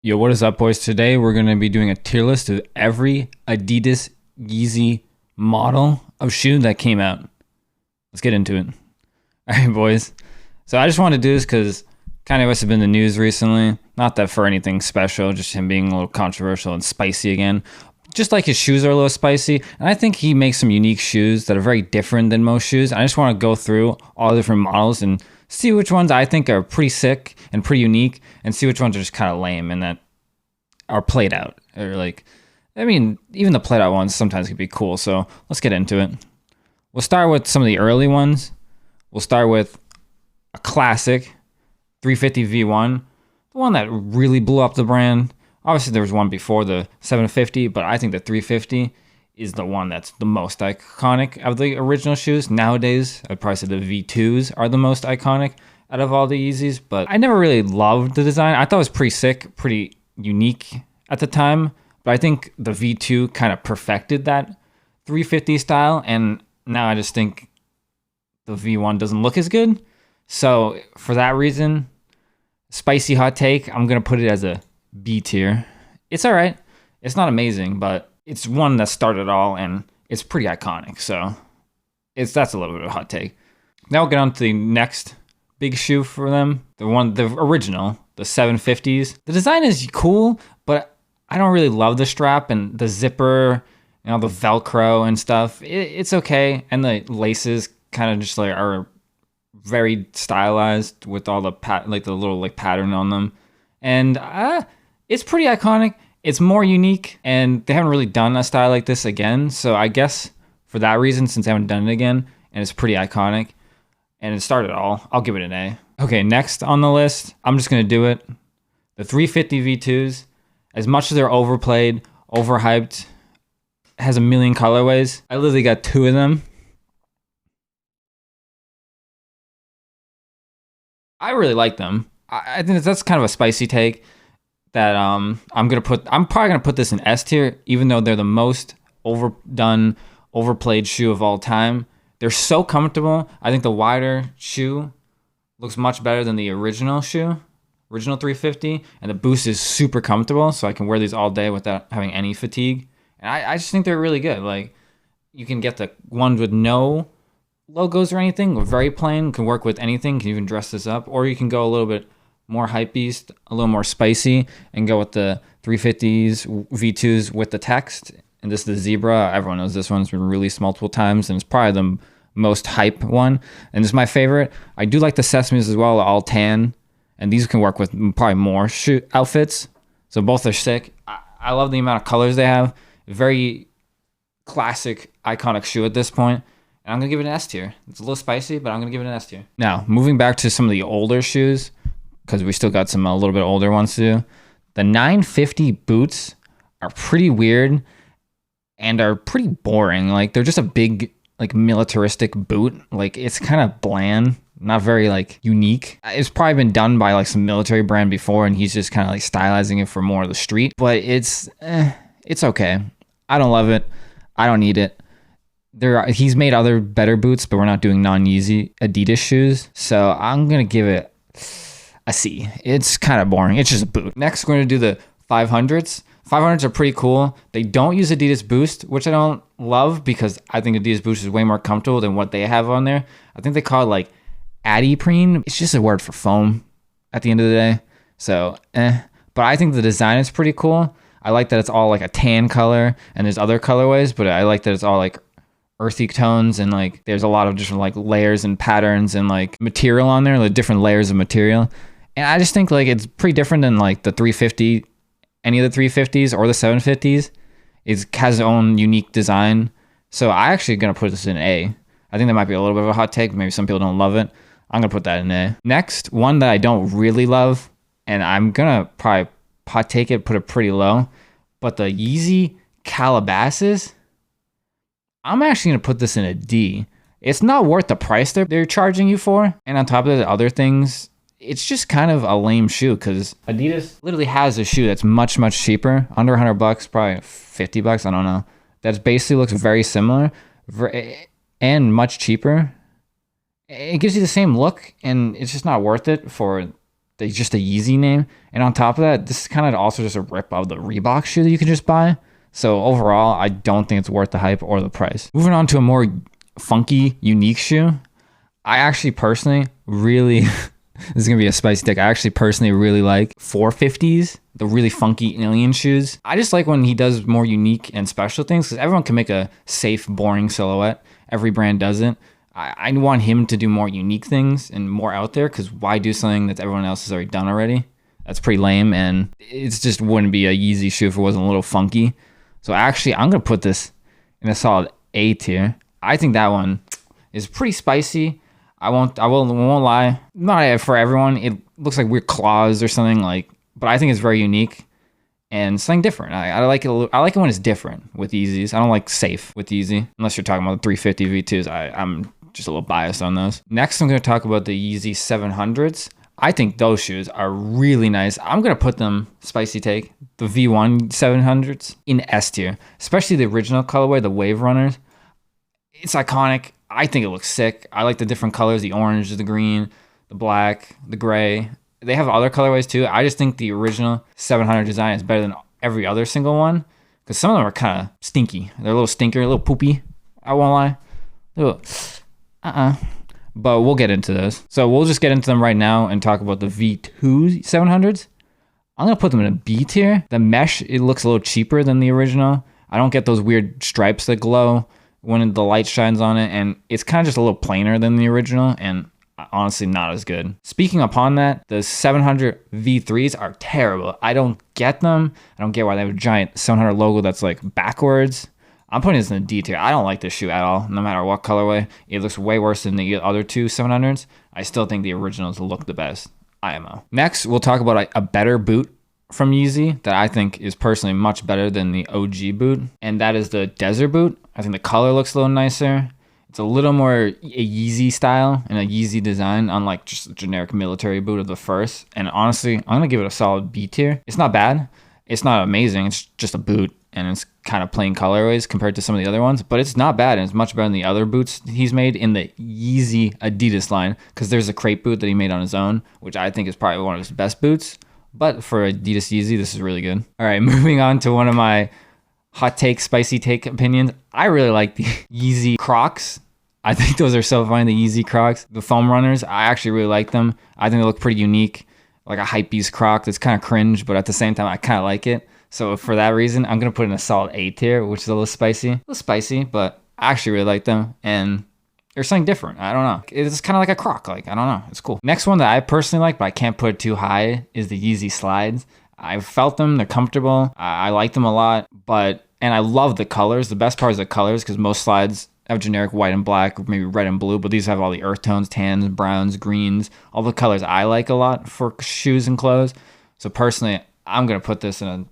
Yo, what is up, boys? Today we're going to be doing a tier list of every Adidas Yeezy model of shoe that came out. Let's get into it. All right, boys. So I just wanted to do this because Kanye West has been in the news recently. Not that for anything special, just him being a little controversial and spicy again. Just like his shoes are a little spicy. And I think he makes some unique shoes that are very different than most shoes. I just want to go through all the different models and see which ones I think are pretty sick and pretty unique, and see which ones are just kind of lame and that are played out. Or like, I mean, even the played out ones sometimes can be cool. So let's get into it. We'll start with some of the early ones. We'll start with a classic 350 V1, the one that really blew up the brand. Obviously, there was one before, the 750, but I think the 350 is the one that's the most iconic of the original shoes. Nowadays, I'd probably say the V2s are the most iconic out of all the Yeezys, but I never really loved the design. I thought it was pretty sick, pretty unique at the time, but I think the V2 kind of perfected that 350 style, and now I just think the V1 doesn't look as good. So for that reason, spicy hot take, I'm going to put it as a B tier. It's all right. It's not amazing, but it's one that started it all, and it's pretty iconic. So that's a little bit of a hot take. Now we'll get on to the next big shoe for them. The original, the 750s. The design is cool, but I don't really love the strap and the zipper, the Velcro and stuff. It's okay. And the laces kind of just like are very stylized with all the the little pattern on them. And it's pretty iconic. It's more unique, and they haven't really done a style like this again. So I guess for that reason, since they haven't done it again, and it's pretty iconic, and it started all, I'll give it an A. Okay, next on the list, I'm just going to do it. The 350 V2s, as much as they're overplayed, overhyped, has a million colorways. I literally got 2 of them. I really like them. I think that's kind of a spicy take that I'm probably gonna put this in S tier, even though they're the most overdone, overplayed shoe of all time. They're so comfortable. I think the wider shoe looks much better than the original 350, and the boost is super comfortable, so I can wear these all day without having any fatigue. And I just think they're really good. Like, you can get the ones with no logos or anything, very plain, can work with anything, can even dress this up, or you can go a little bit more hype beast, a little more spicy, and go with the 350s, V2s with the text. And this is the zebra. Everyone knows this one's been released multiple times, and it's probably the most hype one. And this is my favorite. I do like the sesames as well, all tan, and these can work with probably more outfits. So both are sick. I love the amount of colors they have. Very classic, iconic shoe at this point. And I'm going to give it an S tier. It's a little spicy, but I'm going to give it an S tier. Now, moving back to some of the older shoes, because we still got some a little bit older ones to do. The 950 boots are pretty weird and are pretty boring. Like, they're just a big, militaristic boot. Like, it's kind of bland, not very, unique. It's probably been done by, some military brand before, and he's just kind of, stylizing it for more of the street. But it's okay. I don't love it. I don't need it. He's made other better boots, but we're not doing non-Yeezy Adidas shoes. So I'm going to give it a C. It's kind of boring. It's just a boot. Next, we're going to do the 500s. 500s are pretty cool. They don't use Adidas Boost, which I don't love because I think Adidas Boost is way more comfortable than what they have on there. I think they call it Adiprene. It's just a word for foam at the end of the day. So, But I think the design is pretty cool. I like that it's all a tan color, and there's other colorways, but I like that it's all earthy tones, and there's a lot of different layers and patterns and material on there, different layers of material. And I just think it's pretty different than the 350, any of the 350s or the 750s. It has its own unique design. So I actually gonna put this in A. I think that might be a little bit of a hot take. Maybe some people don't love it. I'm gonna put that in A. Next, one that I don't really love, and I'm gonna probably hot take it, put it pretty low, but the Yeezy Calabasas, I'm actually gonna put this in a D. It's not worth the price they're charging you for. And on top of the other things, it's just kind of a lame shoe because Adidas literally has a shoe that's much, much cheaper, under 100 bucks, probably 50 bucks, I don't know. That basically looks very similar and much cheaper. It gives you the same look, and it's just not worth it for just a Yeezy name. And on top of that, this is kind of also just a rip of the Reebok shoe that you can just buy. So overall, I don't think it's worth the hype or the price. Moving on to a more funky, unique shoe. I actually personally really, this is going to be a spicy take. I actually personally really like 450s, the really funky alien shoes. I just like when he does more unique and special things because everyone can make a safe, boring silhouette. Every brand doesn't. I want him to do more unique things and more out there because why do something that everyone else has already done already? That's pretty lame, and it just wouldn't be a Yeezy shoe if it wasn't a little funky. So actually, I'm going to put this in a solid A tier. I think that one is pretty spicy. I won't lie. Not for everyone. It looks like weird claws or something like, but I think it's very unique and something different. I like it. I like it when it's different with Yeezys. I don't like safe with Yeezy unless you're talking about the 350 V2s. I'm just a little biased on those. Next, I'm going to talk about the Yeezy 700s. I think those shoes are really nice. I'm going to put them, spicy take, the V1 700s in S tier, especially the original colorway, the Wave Runners. It's iconic. I think it looks sick. I like the different colors, the orange, the green, the black, the gray. They have other colorways too. I just think the original 700 design is better than every other single one because some of them are kind of stinky. They're a little stinker, a little poopy. I won't lie. But we'll get into those. So we'll just get into them right now and talk about the V2 700s. I'm going to put them in a B tier. The mesh, it looks a little cheaper than the original. I don't get those weird stripes that glow when the light shines on it. And it's kind of just a little plainer than the original and honestly not as good. Speaking upon that, the 700 V3s are terrible. I don't get them. I don't get why they have a giant 700 logo that's like backwards. I'm putting this in the D tier. I don't like this shoe at all, no matter what colorway. It looks way worse than the other two 700s. I still think the originals look the best. IMO. Next, we'll talk about a better boot from Yeezy that I think is personally much better than the OG boot, and that is the Desert boot. I think the color looks a little nicer. It's a little more a Yeezy style and a Yeezy design, unlike just a generic military boot of the first. And honestly, I'm going to give it a solid B tier. It's not bad. It's not amazing. It's just a boot. And it's kind of plain colorways compared to some of the other ones, but it's not bad, and it's much better than the other boots he's made in the Yeezy Adidas line, because there's a crepe boot that he made on his own, which I think is probably one of his best boots, but for Adidas Yeezy, this is really good. All right, moving on to one of my hot take, spicy take opinions. I really like the Yeezy Crocs. I think those are so fun, the Yeezy Crocs. The foam runners, I actually really like them. I think they look pretty unique, like a hypebeast Croc that's kind of cringe, but at the same time, I kind of like it. So for that reason, I'm going to put in a solid A tier, which is a little spicy, but I actually really like them. And there's something different. I don't know. It's kind of like a Croc. Like, I don't know. It's cool. Next one that I personally like, but I can't put it too high, is the Yeezy Slides. I've felt them. They're comfortable. I like them a lot, and I love the colors. The best part is the colors because most slides have generic white and black, or maybe red and blue, but these have all the earth tones, tans, browns, greens, all the colors I like a lot for shoes and clothes. So personally, I'm going to put this in a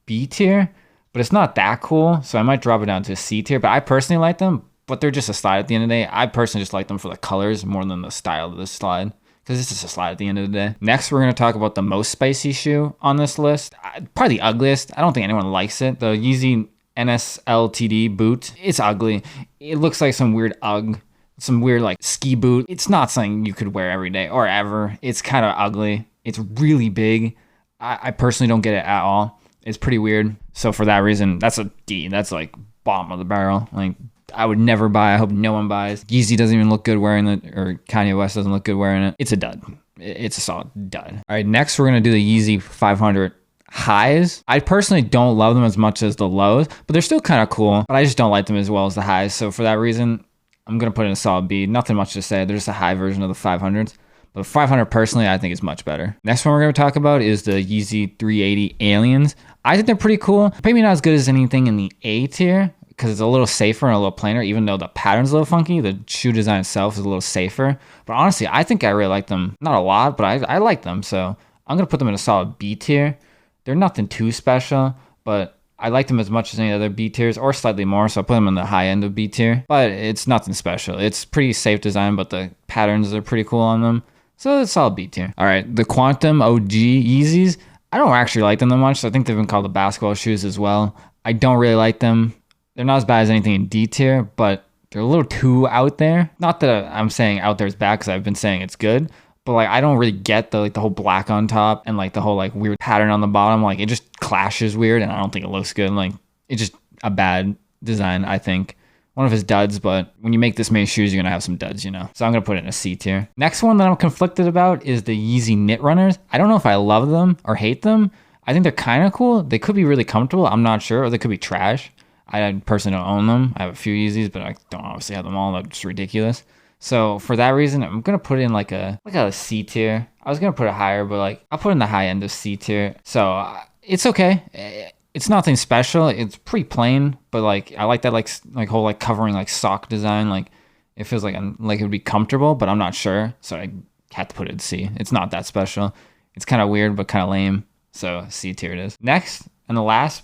B tier, but it's not that cool, so I might drop it down to a C tier. But I personally like them, but they're just a slide at the end of the day. I personally just like them for the colors more than the style of the slide, because it's just a slide at the end of the day. Next, we're going to talk about the most spicy shoe on this list. Probably the ugliest. I don't think anyone likes it. The Yeezy NSLTD boot. It's ugly. It looks like some weird UGG, some weird like ski boot. It's not something you could wear every day or ever. It's kind of ugly. It's really big. I personally don't get it at all. It's pretty weird. So for that reason, that's a D. That's like bottom of the barrel. Like, I would never buy. I hope no one buys. Yeezy doesn't even look good wearing it, or Kanye West doesn't look good wearing it. It's a dud. It's a solid dud. All right, next we're going to do the Yeezy 500 highs. I personally don't love them as much as the lows, but they're still kind of cool, but I just don't like them as well as the highs. So for that reason, I'm going to put in a solid B. Nothing much to say. They're just a high version of the 500s. But 500 personally, I think is much better. Next one we're going to talk about is the Yeezy 380 Aliens. I think they're pretty cool. Maybe not as good as anything in the A tier, because it's a little safer and a little plainer, even though the pattern's a little funky. The shoe design itself is a little safer. But honestly, I think I really like them. Not a lot, but I like them. So I'm going to put them in a solid B tier. They're nothing too special, but I like them as much as any other B tiers, or slightly more, so I put them in the high end of B tier. But it's nothing special. It's pretty safe design, but the patterns are pretty cool on them. So it's all B tier. All right, the Quantum OG Yeezys. I don't actually like them that much. So I think they've been called the basketball shoes as well. I don't really like them. They're not as bad as anything in D tier, but they're a little too out there. Not that I'm saying out there is bad, because I've been saying it's good, but like I don't really get the like the whole black on top and like the whole like weird pattern on the bottom. Like it just clashes weird, and I don't think it looks good. Like it's just a bad design, I think. One of his duds, but when you make this many shoes, you're gonna have some duds, you know? So I'm gonna put it in a C tier. Next one that I'm conflicted about is the Yeezy Knit Runners. I don't know if I love them or hate them. I think they're kind of cool. They could be really comfortable. I'm not sure. Or they could be trash. I personally don't own them. I have a few Yeezys, but I don't obviously have them all. That's ridiculous. So for that reason, I'm gonna put it in like a C tier. I was gonna put it higher, but like I'll put it in the high end of C tier. So it's okay. It's nothing special. It's pretty plain, but like I like that like whole like covering like sock design. Like it feels like it would be comfortable, but I'm not sure, so I had to put it in C. It's not that special. It's kind of weird, but kind of lame. So C tier it is. Next and the last,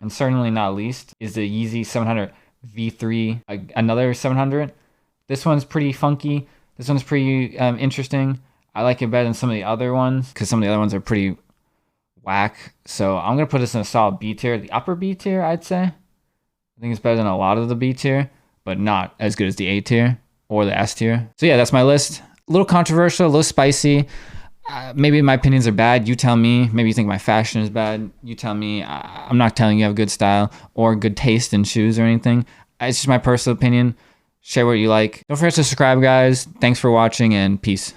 and certainly not least, is the Yeezy 700 V3. Another 700. This one's pretty funky. This one's pretty interesting. I like it better than some of the other ones because some of the other ones are pretty whack. So I'm gonna put this in a solid B tier, the upper B tier, I'd say. I think it's better than a lot of the B tier, but not as good as the A tier or the S tier. So yeah, that's my list. A little controversial, a little spicy. Maybe my opinions are bad. You tell me. Maybe you think my fashion is bad. You tell me. I'm not telling you I have good style or good taste in shoes or anything. It's just my personal opinion. Share what you like. Don't forget to subscribe, guys. Thanks for watching, and peace.